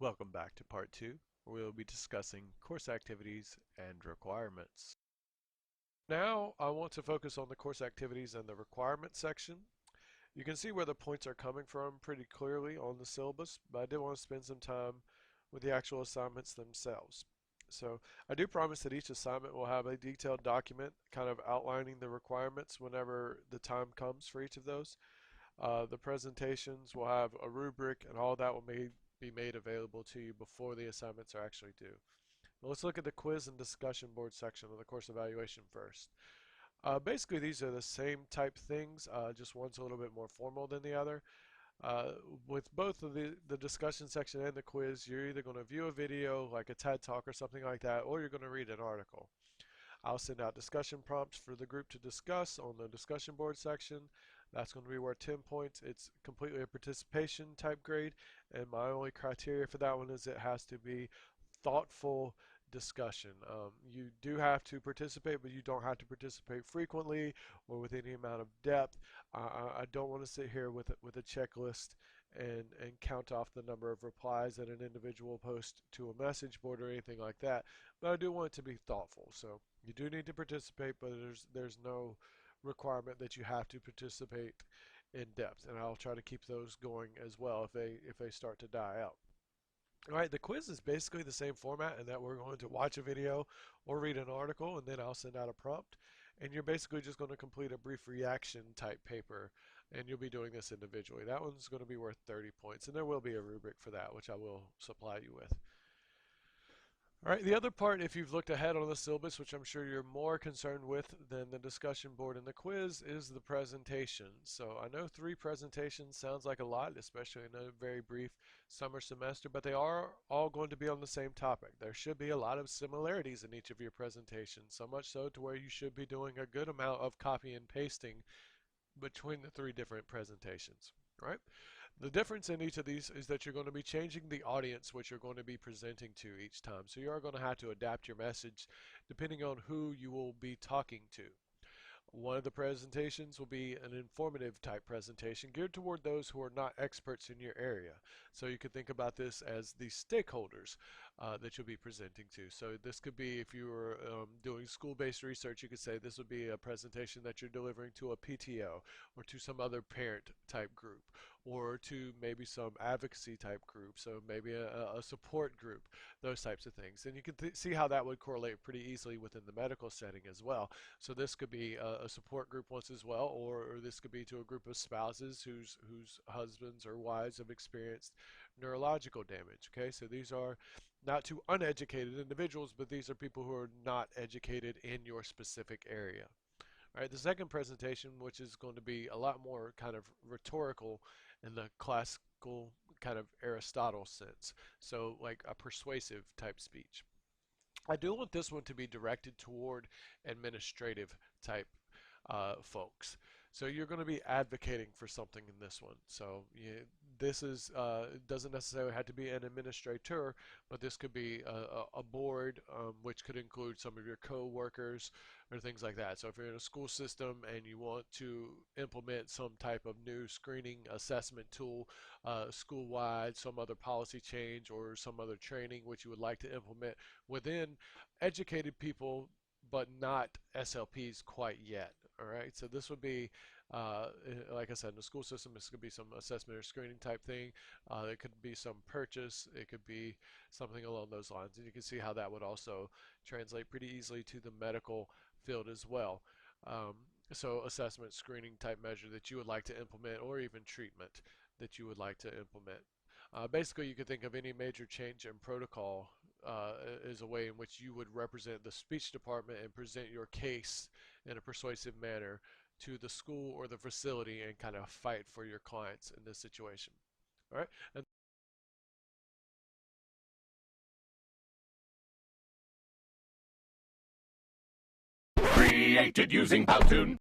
Welcome back to part 2, where we will be discussing course activities and requirements. Now I want to focus on the course activities and the requirements section. You can see where the points are coming from pretty clearly on the syllabus, but I did want to spend some time with the actual assignments themselves. So I do promise that each assignment will have a detailed document kind of outlining the requirements whenever the time comes for each of those. The presentations will have a rubric and all that will be made available to you before the assignments are actually due. But let's look at the quiz and discussion board section of the course evaluation first. Basically, these are the same type things, just one's a little bit more formal than the other. Uh, with both of the discussion section and the quiz, you're either going to view a video like a TED Talk or something like that, or you're going to read an article. I'll send out discussion prompts for the group to discuss on the discussion board section. That's going to be worth 10 points. It's completely a participation type grade, and my only criteria for that one is it has to be thoughtful discussion. You do have to participate, but you don't have to participate frequently or with any amount of depth. I don't want to sit here with a checklist and count off the number of replies that an individual posts to a message board or anything like that. But I do want it to be thoughtful. So you do need to participate, but there's no requirement that you have to participate in depth, and I'll try to keep those going as well if they start to die out. All right, the quiz is basically the same format in that we're going to watch a video or read an article, and then I'll send out a prompt. And you're basically just going to complete a brief reaction type paper, and you'll be doing this individually. That one's going to be worth 30 points, and there will be a rubric for that, which I will supply you with. All right, the other part, if you've looked ahead on the syllabus, which I'm sure you're more concerned with than the discussion board and the quiz, is the presentation. So I know 3 presentations sounds like a lot, especially in a very brief summer semester, but they are all going to be on the same topic. There should be a lot of similarities in each of your presentations, so much so to where you should be doing a good amount of copy and pasting between the 3 different presentations. Right? The difference in each of these is that you're going to be changing the audience which you're going to be presenting to each time. So you are going to have to adapt your message depending on who you will be talking to. One of the presentations will be an informative type presentation geared toward those who are not experts in your area. So you could think about this as the stakeholders that you'll be presenting to. So this could be, if you were doing school-based research, you could say this would be a presentation that you're delivering to a PTO or to some other parent type group or to maybe some advocacy type group, so maybe a support group, those types of things. And you can see how that would correlate pretty easily within the medical setting as well. So this could be a support group once as well, or this could be to a group of spouses whose husbands or wives have experienced neurological damage. Okay, so these are not to uneducated individuals, but these are people who are not educated in your specific area. All right, the second presentation, which is going to be a lot more kind of rhetorical in the classical kind of Aristotle sense, so like a persuasive type speech. I do want this one to be directed toward administrative type folks. So you're going to be advocating for something in this one. So this is doesn't necessarily have to be an administrator, but this could be a board, which could include some of your co-workers or things like that. So if you're in a school system and you want to implement some type of new screening assessment tool school-wide, some other policy change or some other training which you would like to implement within educated people but not SLPs quite yet. All right, so this would be, like I said, in the school system, this could be some assessment or screening type thing. It could be some purchase. It could be something along those lines. And you can see how that would also translate pretty easily to the medical field as well. So assessment, screening type measure that you would like to implement, or even treatment that you would like to implement. Basically, you could think of any major change in protocol as a way in which you would represent the speech department and present your case in a persuasive manner to the school or the facility and kind of fight for your clients in this situation. All right. And Created using Powtoon.